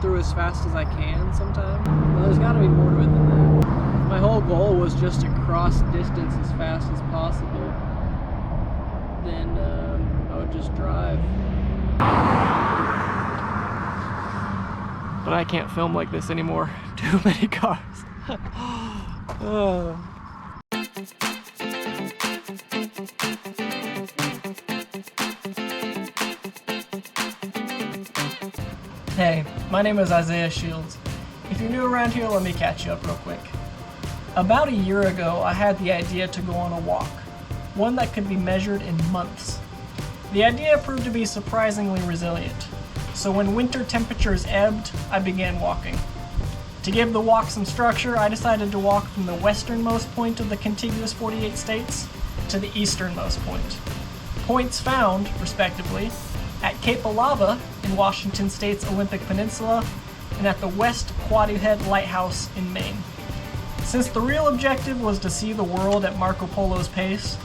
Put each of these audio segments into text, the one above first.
through as fast as I can sometimes. Well, there's gotta be more to it than that. My whole goal was just to cross distance as fast as possible. Then I would just drive. But I can't film like this anymore. Too many cars. Hey, my name is Isaiah Shields. If you're new around here, let me catch you up real quick. About a year ago, I had the idea to go on a walk, one that could be measured in months. The idea proved to be surprisingly resilient, so when winter temperatures ebbed, I began walking. To give the walk some structure, I decided to walk from the westernmost point of the contiguous 48 states to the easternmost point. Points found, respectively, at Cape Alava in Washington State's Olympic Peninsula and at the West Quoddy Lighthouse in Maine. Since the real objective was to see the world at Marco Polo's pace,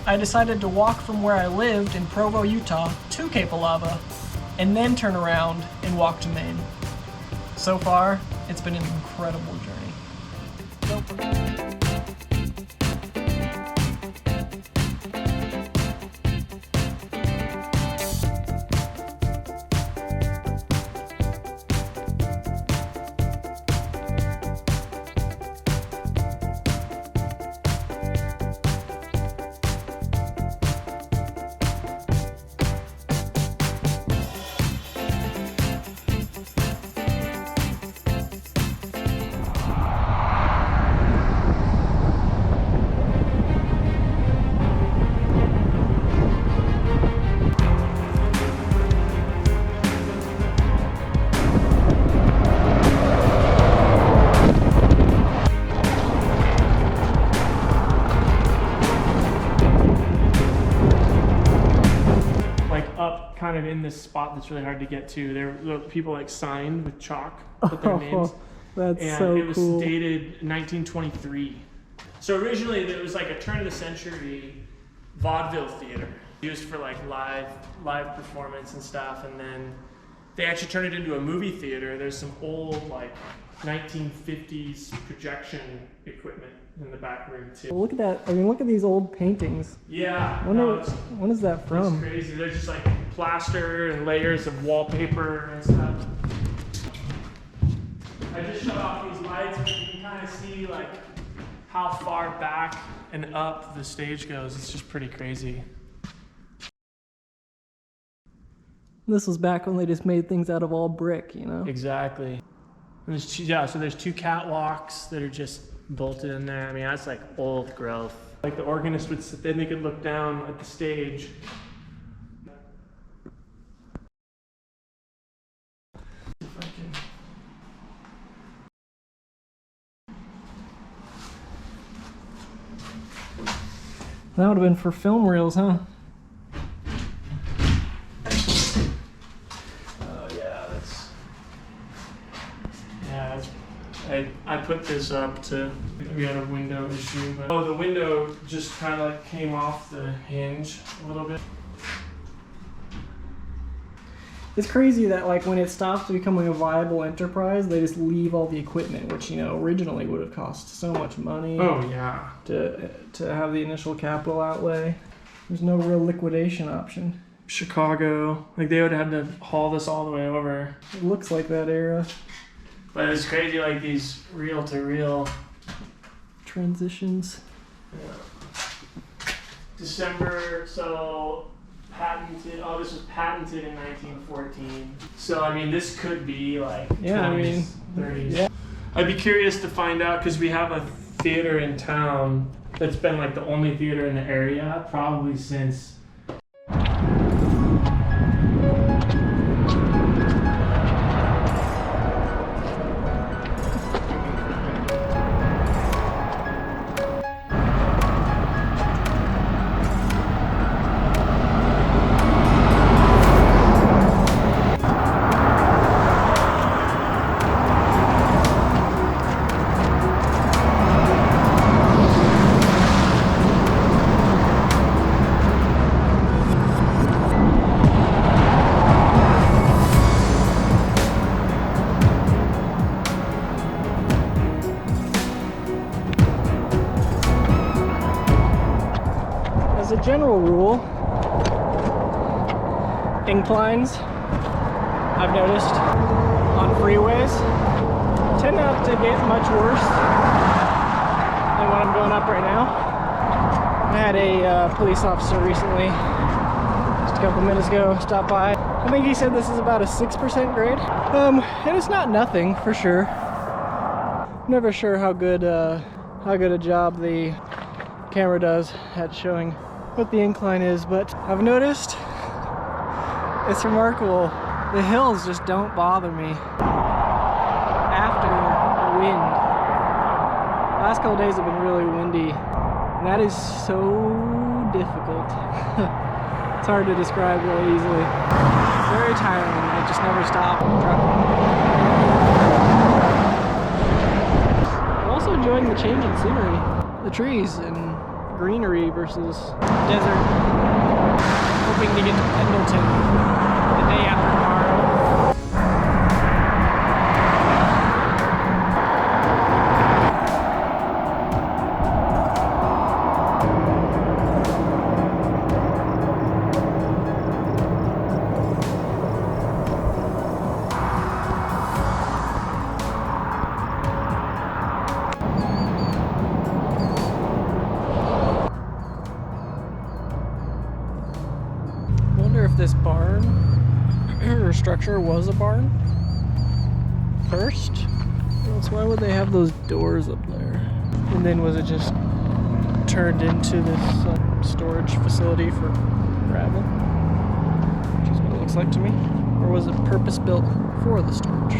I decided to walk from where I lived in Provo, Utah to Cape Alava and then turn around and walk to Maine. So far, it's been an incredible journey. Kind of in this spot that's really hard to get to. There people like signed with chalk, put their names. That's and so it was cool. dated 1923. So originally it was like a turn of the century vaudeville theater used for like live performance and stuff, and then they actually turned it into a movie theater. There's some old like 1950s projection equipment in the back room too. Well, look at that. I mean, look at these old paintings. Yeah. When is that from? It's crazy. They're just like plaster and layers of wallpaper and stuff. I just shut off these lights, but you can kind of see like how far back and up the stage goes. It's just pretty crazy. This was back when they just made things out of all brick, you know? Exactly. And so there's two catwalks that are just bolted in there. I mean, that's like old growth. Like the organist would sit there and they could look down at the stage. That would have been for film reels, huh? I put this up to, we had a window issue, but the window just kind of like came off the hinge a little bit. It's crazy that like when it stops becoming a viable enterprise, they just leave all the equipment, which, you know, originally would have cost so much money. Oh yeah. To have the initial capital outlay. There's no real liquidation option. Chicago, like they would have had to haul this all the way over. It looks like that era. But it's crazy, like these reel-to-reel transitions. Yeah. December, so patented. Oh, this was patented in 1914. So I mean, this could be like 20s, 30s. Yeah. I'd be curious to find out because we have a theater in town that's been like the only theater in the area probably since. a general rule, inclines, I've noticed, on freeways tend not to get much worse than what I'm going up right now. I had a police officer recently, just a couple minutes ago, stop by. I think he said this is about a 6% grade. And it's not nothing, for sure. I'm never sure how good a job the camera does at showing what the incline is, but I've noticed it's remarkable. The hills just don't bother me after wind. The last couple days have been really windy, and that is so difficult. It's hard to describe really easily. It's very tiring. I just never stop trucking. I'm also enjoying the change in scenery. The trees and greenery versus desert. Hoping to get to Pendleton the day after tomorrow. If this barn or structure was a barn first. Else why would they have those doors up there? And then was it just turned into this storage facility for gravel? Which is what it looks like to me. Or was it purpose built for the storage?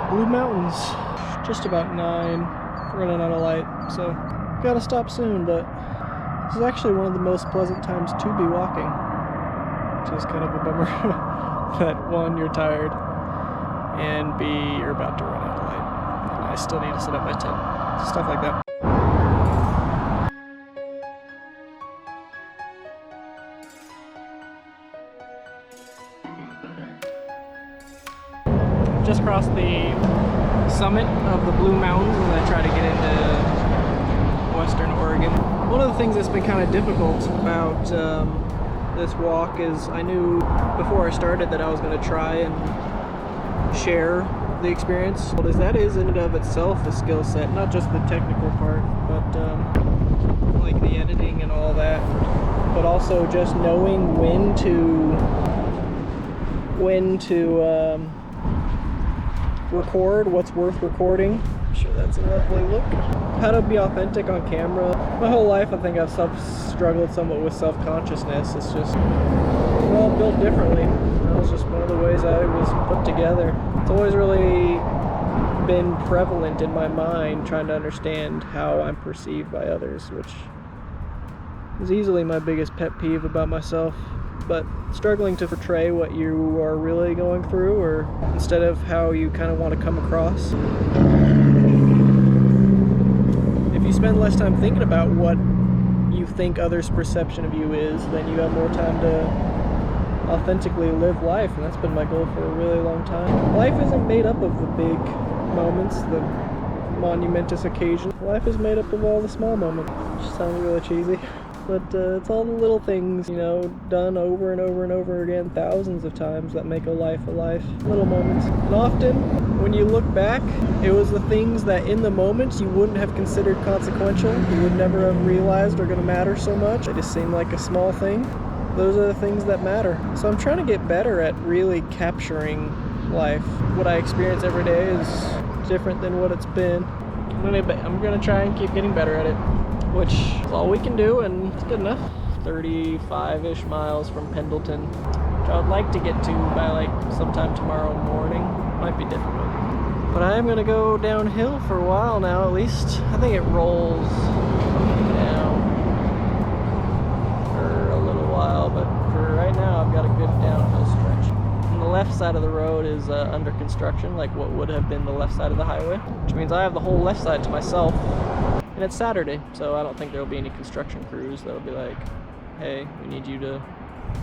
Blue Mountains, just about 9, running out of light, so gotta stop soon, but this is actually one of the most pleasant times to be walking, which is kind of a bummer. That one, you're tired, and B, you're about to run out of light, and I still need to set up my tent. Stuff like that. Just crossed the summit of the Blue Mountains as I try to get into western Oregon. One of the things that's been kind of difficult about this walk is I knew before I started that I was going to try and share the experience. That is in and of itself a skill set, not just the technical part, but like the editing and all that, but also just knowing when to record what's worth recording. I'm sure that's a lovely look. How to be authentic on camera. My whole life I think I've struggled somewhat with self-consciousness. It's just, we're all built differently. That was just one of the ways I was put together. It's always really been prevalent in my mind, trying to understand how I'm perceived by others, which is easily my biggest pet peeve about myself. But struggling to portray what you are really going through, or instead of how you kind of want to come across. If you spend less time thinking about what you think others' perception of you is, then you have more time to authentically live life, and that's been my goal for a really long time. Life isn't made up of the big moments, the monumentous occasions. Life is made up of all the small moments. Which sounds really cheesy. But it's all the little things, you know, done over and over and over again, thousands of times, that make a life a life. Little moments. And often, when you look back, it was the things that in the moment you wouldn't have considered consequential, you would never have realized are going to matter so much. They just seem like a small thing. Those are the things that matter. So I'm trying to get better at really capturing life. What I experience every day is different than what it's been. I'm gonna try and keep getting better at it, which is all we can do, and it's good enough. 35-ish miles from Pendleton, which I would like to get to by like sometime tomorrow morning. Might be difficult. But I am gonna go downhill for a while now, at least. I think it rolls down for a little while, but for right now I've got a good downhill stretch. And the left side of the road is under construction, like what would have been the left side of the highway, which means I have the whole left side to myself. And it's Saturday, so I don't think there'll be any construction crews that'll be like, hey, we need you to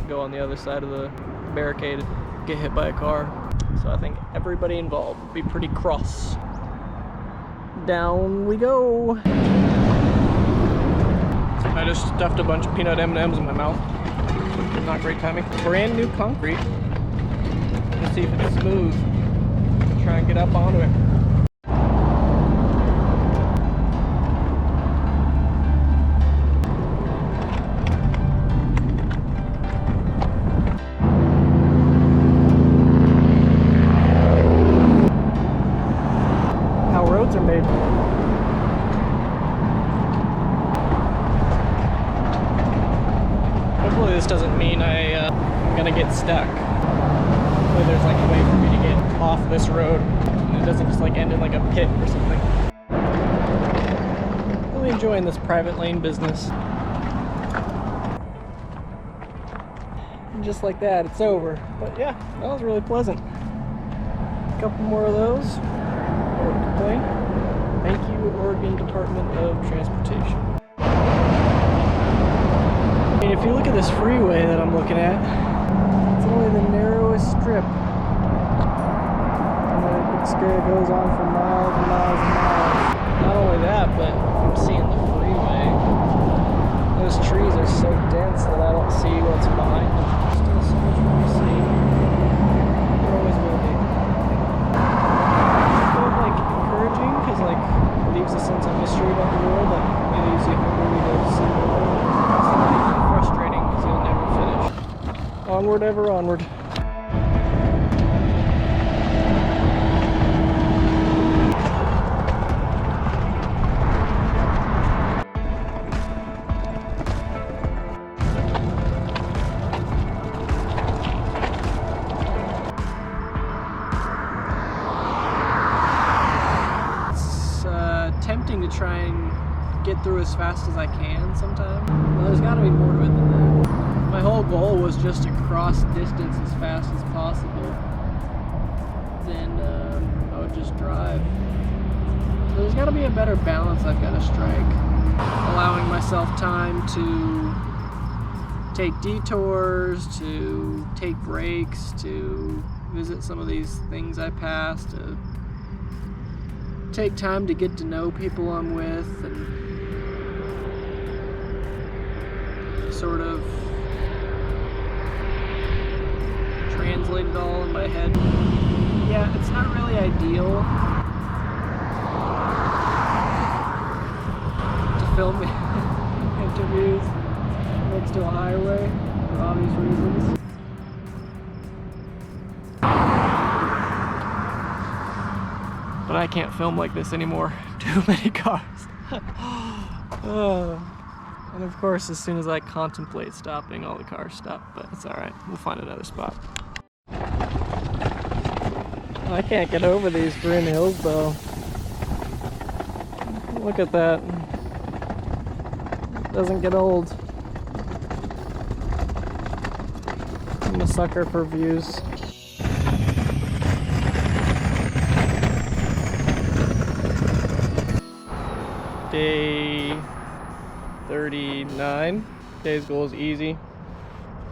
go on the other side of the barricade and get hit by a car. So I think everybody involved will be pretty cross. down we go. I just stuffed a bunch of peanut M&Ms in my mouth. Not great timing. Brand new concrete. Let's see if it's smooth. Try and get up onto it. How roads are made. Hopefully this doesn't mean I'm gonna get stuck. Hopefully there's like a way for me to get off this road and it doesn't just like end in like a pit or something. Really enjoying this private lane business. And just like that, it's over. But yeah, that was really pleasant. A couple more of those. I wouldn't complain. Thank you, Oregon Department of Transportation. I mean, if you look at this freeway that I'm looking at, it's only the narrowest strip. And then it goes on for miles and miles and miles. Not only that, but I'm seeing the freeway. Those trees are so dense that I don't see what's behind them. Still so much more to see. There always will be. It's kind of like encouraging because like it leaves a sense of mystery about the world that maybe leaves you hungry to see more. Frustrating because you'll never finish. Onward, ever onward. It's tempting to try and get through as fast as I can sometimes. Well, there's got to be more to it than that. My whole goal was just to cross distance as fast as possible. Then I would just drive. So there's got to be a better balance I've got to strike. Allowing myself time to take detours, to take breaks, to visit some of these things I pass, to take time to get to know people I'm with, and sort of translate it all in my head. Yeah, it's not really ideal to film interviews next to a highway for obvious reasons. But I can't film like this anymore. Too many cars. And of course, as soon as I contemplate stopping, all the cars stop, but it's alright. We'll find another spot. I can't get over these green hills though. Look at that. It doesn't get old. I'm a sucker for views. Day 39. Today's goal is easy.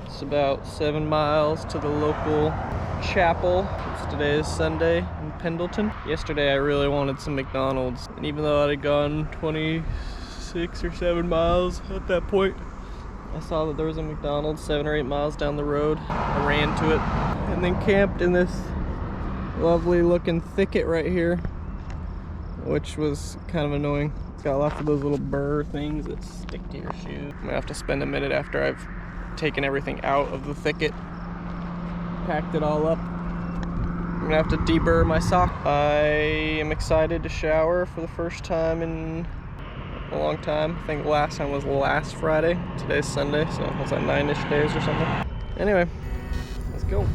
It's about 7 miles to the local chapel. Today is Sunday in Pendleton. Yesterday I really wanted some McDonald's, and even though I had gone 26 or 7 miles at that point, I saw that there was a McDonald's 7 or 8 miles down the road. I ran to it and then camped in this lovely looking thicket right here, which was kind of annoying. It's got lots of those little burr things that stick to your shoe. I'm gonna have to spend a minute after I've taken everything out of the thicket, packed it all up. I'm gonna have to deburr my sock. I am excited to shower for the first time in a long time. I think the last time was last Friday. Today's Sunday, so it was like 9-ish days or something. Anyway, let's go.